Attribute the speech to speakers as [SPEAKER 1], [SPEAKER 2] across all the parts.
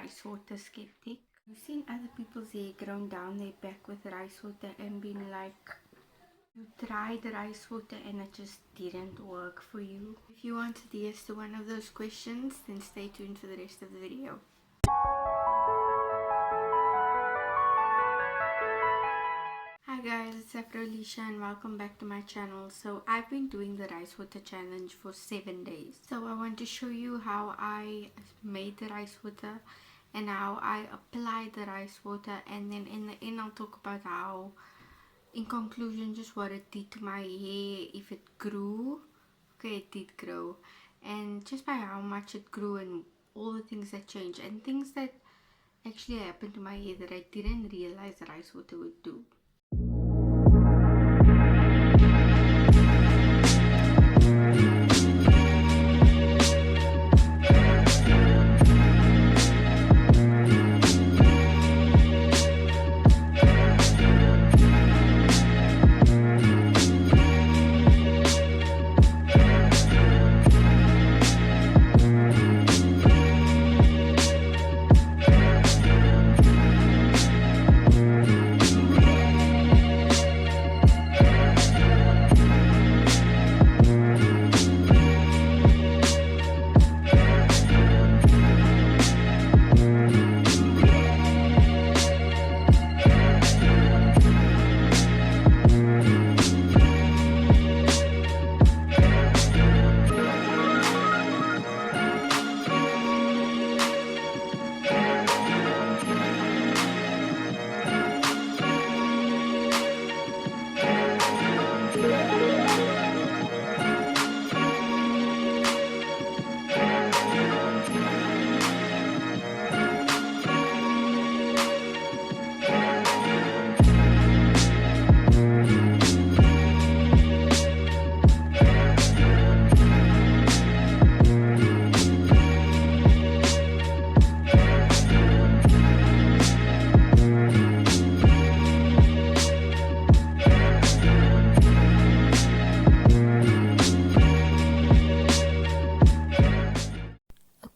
[SPEAKER 1] rice water skeptic. You've seen other people's hair grown down their back with rice water and been like, you tried rice water and it just didn't work for you. If you wanted the yes to one of those questions, then stay tuned for the rest of the video. Hi guys, it's Alicia and welcome back to my channel. So I've been doing the rice water challenge for 7 days. So I want to show you how I made the rice water and how I applied the rice water, and then in the end I'll talk about how, in conclusion, just what it did to my hair, if it grew. Okay, it did grow, and just by how much it grew and all the things that changed and things that actually happened to my hair that I didn't realize the rice water would do.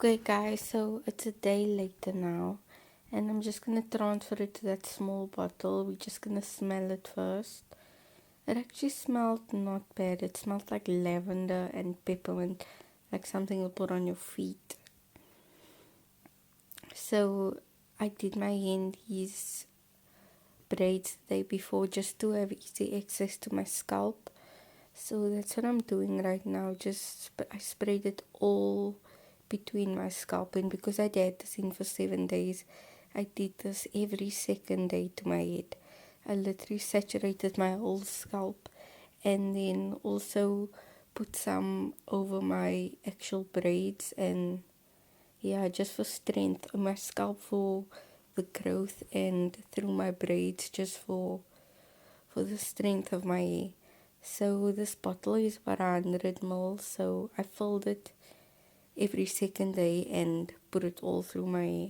[SPEAKER 1] Okay guys, so it's a day later now and I'm just gonna transfer it to that small bottle. We're just gonna smell it first. It actually smelled not bad. It smelled like lavender and peppermint, like something you put on your feet. So I did my hair in these braids the day before just to have easy access to my scalp. So that's what I'm doing right now. I sprayed it all between my scalp, and because I had this in for 7 days, I did this every second day to my head. I literally saturated my whole scalp and then also put some over my actual braids, and yeah, just for strength on my scalp, for the growth, and through my braids just for the strength of my hair. So this bottle is about 100 ml, so I filled it every second day and put it all through my hair.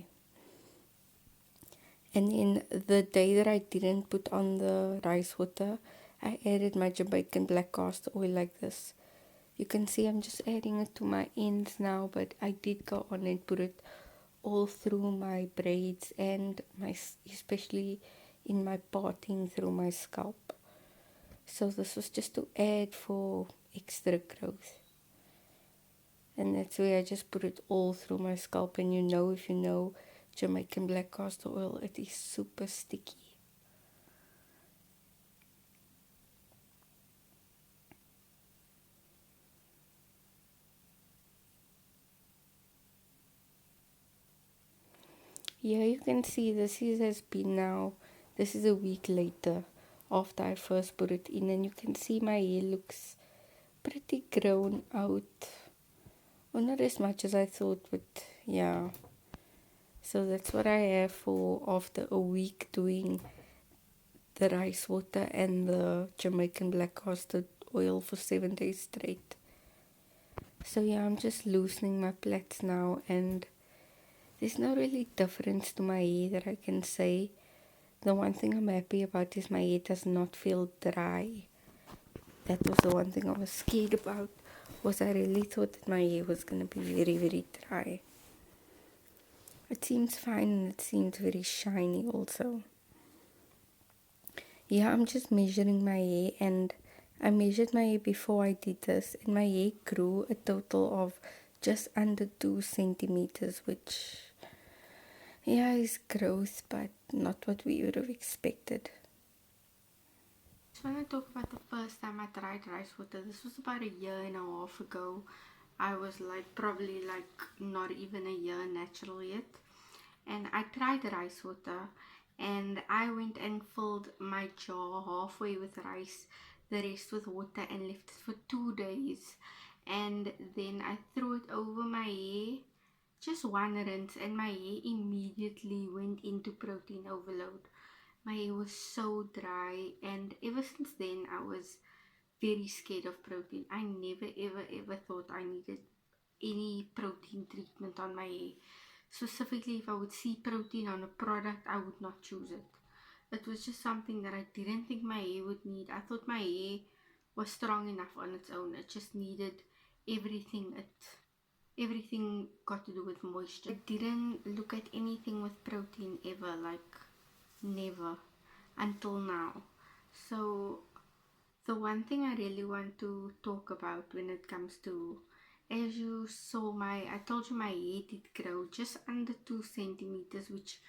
[SPEAKER 1] And then the day that I didn't put on the rice water, I added my Jamaican black castor oil like this. You can see I'm just adding it to my ends now, but I did go on and put it all through my braids and especially in my parting through my scalp. So this was just to add for extra growth. And that's where I just put it all through my scalp. And if you know Jamaican black castor oil, it is super sticky. Yeah, you can see this has been now, this is a week later after I first put it in, and you can see my hair looks pretty grown out. Well, not as much as I thought, but yeah. So that's what I have for after a week doing the rice water and the Jamaican black castor oil for 7 days straight. So yeah, I'm just loosening my plaits now, and there's no really difference to my hair that I can say. The one thing I'm happy about is my hair does not feel dry. That was the one thing I was scared about, was I really thought that my hair was going to be very, very dry. It seems fine and it seems very shiny also. Yeah, I'm just measuring my hair, and I measured my hair before I did this, and my hair grew a total of just under 2 centimeters, which, yeah, is growth, but not what we would have expected.
[SPEAKER 2] Just want to talk about the first time I tried rice water. This was about a year and a half ago. I was like probably like not even a year natural yet, and I tried rice water, and I went and filled my jar halfway with rice, the rest with water, and left it for 2 days, and then I threw it over my hair. Just one rinse, and my hair immediately went into protein overload. My hair was so dry, and ever since then, I was very scared of protein. I never ever thought I needed any protein treatment on my hair. Specifically, if I would see protein on a product, I would not choose it. It was just something that I didn't think my hair would need. I thought my hair was strong enough on its own. It just needed everything. Everything got to do with moisture. I didn't look at anything with protein ever, like never until now. So the one thing I really want to talk about when it comes to, as you saw, I told you my hair did grow just under 2 centimeters, which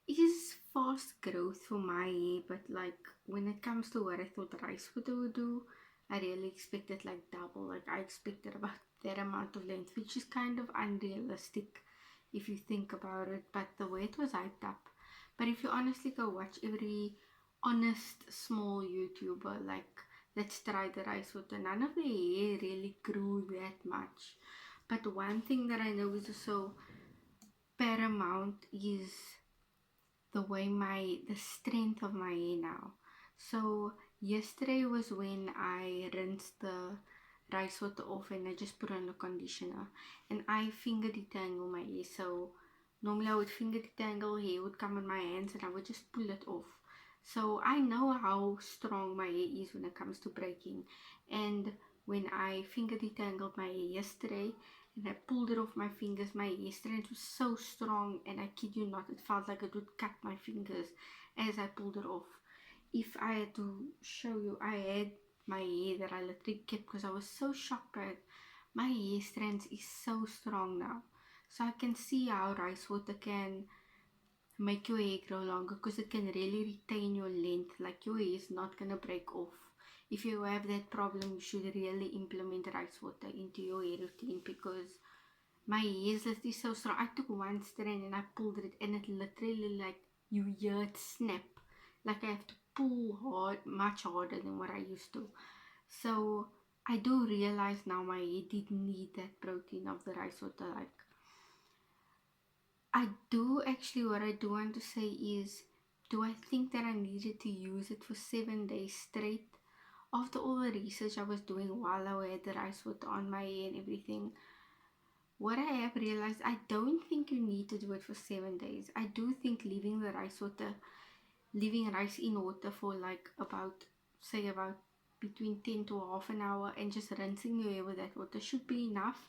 [SPEAKER 2] is fast growth for my hair, but like when it comes to what I thought rice would do, I really expected like double. Like I expected about that amount of length, which is kind of unrealistic if you think about it. But the way it was hyped up. But if you honestly go watch every honest small YouTuber like let's try the rice water, none of the hair really grew that much. But one thing that I know is also paramount is the strength of my hair now. So yesterday was when I rinsed the rice water off and I just put on a conditioner, and I finger detangle my hair. So normally I would finger detangle, hair would come in my hands and I would just pull it off. So I know how strong my hair is when it comes to breaking. And when I finger detangled my hair yesterday and I pulled it off my fingers, my hair strength was so strong, and I kid you not, it felt like it would cut my fingers as I pulled it off. If I had to show you, I had my hair that I literally kept because I was so shocked by it. My hair strength is so strong now. So I can see how rice water can make your hair grow longer because it can really retain your length. Like your hair is not gonna break off. If you have that problem, you should really implement rice water into your hair routine because my hair is literally so strong. I took one strand and I pulled it, and it literally like you hear it snap. Like I have to pull hard, much harder than what I used to. So I do realize now my hair did need that protein of the rice water. Like I do actually, what I do want to say is, do I think that I needed to use it for 7 days straight? After all the research I was doing while I had the rice water on my hair and everything, what I have realized, I don't think you need to do it for 7 days. I do think leaving rice in water for like about, say, about between 10 to half an hour and just rinsing your hair with that water should be enough.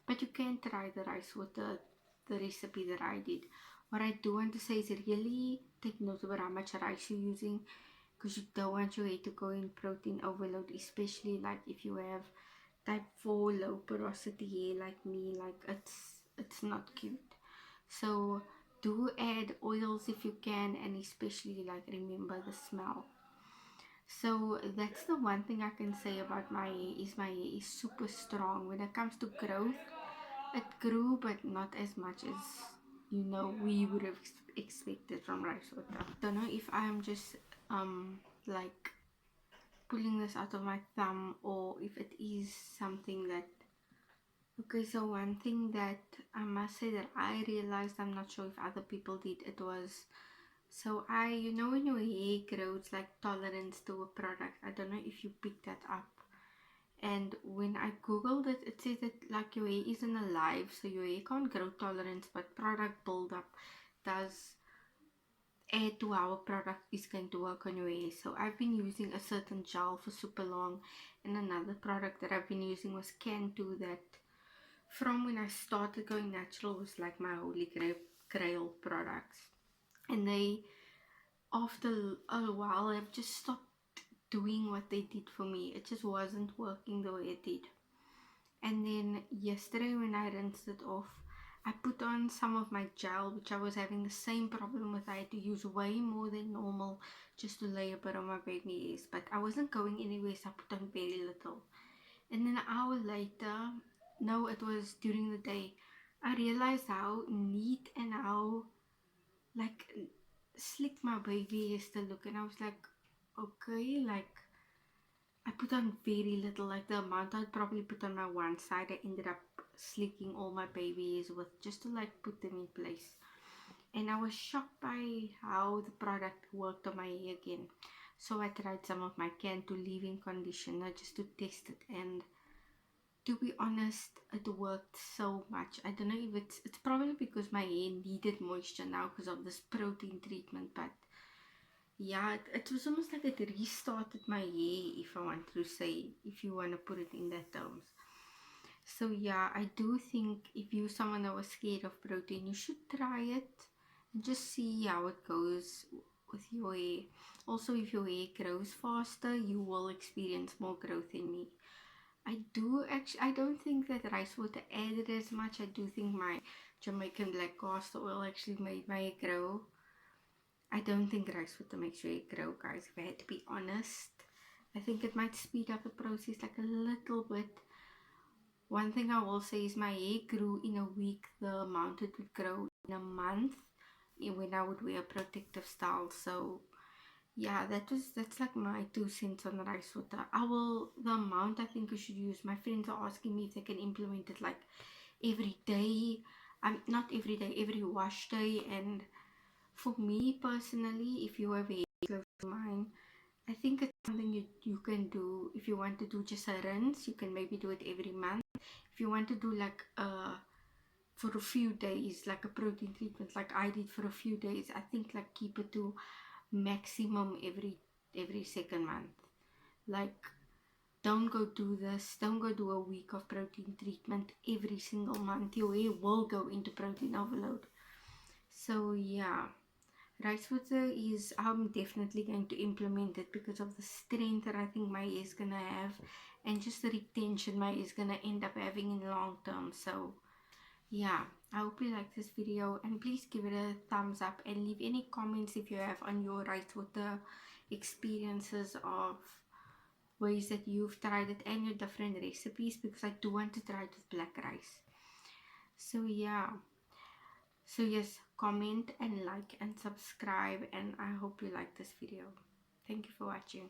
[SPEAKER 2] But you can try the rice water, the recipe that I did. What I do want to say is really take note about how much rice you're using because you don't want your hair to go in protein overload, especially like if you have type 4 low porosity hair like me. Like it's not cute. So do add oils if you can, and especially like remember the smell. So that's the one thing I can say about my hair is my hair is super strong. When it comes to growth, it grew but not as much as we would have expected from rice water. Don't know if I'm just like pulling this out of my thumb or if it is something that. Okay, so one thing that I must say that I realized, I'm not sure if other people did, it was, so when your hair grows like tolerance to a product, I don't know if you picked that up. And when I googled it, it says that like your hair isn't alive, so your hair can't grow tolerance, but product buildup does add to how a product is going to work on your hair. So I've been using a certain gel for super long, and another product that I've been using was Bantu, that from when I started going natural was like my holy grail. Krail products, and they, after a while, have just stopped doing what they did for me. It just wasn't working the way it did. And then yesterday, when I rinsed it off, I put on some of my gel, which I was having the same problem with. I had to use way more than normal just to lay a bit on my baby ears, but I wasn't going anywhere, so I put on very little. And then an hour later, no, it was during the day, I realized how neat and how like slick my baby is to look. And I was like, okay, like I put on very little, like the amount I'd probably put on my one side, I ended up slicking all my babies with just to like put them in place. And I was shocked by how the product worked on my hair again. So I tried some of my Bantu leave-in conditioner just to test it, and to be honest, it worked so much. I don't know if it's probably because my hair needed moisture now because of this protein treatment, but yeah, it was almost like it restarted my hair, if I want to say, if you want to put it in that terms. So yeah, I do think if you're someone that was scared of protein, you should try it and just see how it goes with your hair. Also, if your hair grows faster, you will experience more growth in me. I don't think that rice water added as much. I do think my Jamaican black castor oil actually made my hair grow. I don't think rice water makes your hair grow, guys, if I had to be honest. I think it might speed up the process like a little bit. One thing I will say is my hair grew in a week the amount it would grow in a month when I would wear a protective style. So yeah, that's like my 2 cents on rice water. The amount I think you should use. My friends are asking me if they can implement it like every day. Not every day, every wash day. And for me personally, if you have hair close to mine, I think it's something you can do. If you want to do just a rinse, you can maybe do it every month. If you want to do like for a few days, like a protein treatment, like I did for a few days, I think like keep it to maximum every second month. Like don't go do this. Don't go do a week of protein treatment every single month. Your hair will go into protein overload. So yeah, rice water is, I'm definitely going to implement it because of the strength that I think my hair is gonna have, and just the retention my hair is gonna end up having in long term. So yeah, I hope you like this video, and please give it a thumbs up and leave any comments if you have on your rice water experiences of ways that you've tried it and your different recipes, because I do want to try it with black rice. So yeah, so yes, comment and like and subscribe, and I hope you like this video. Thank you for watching.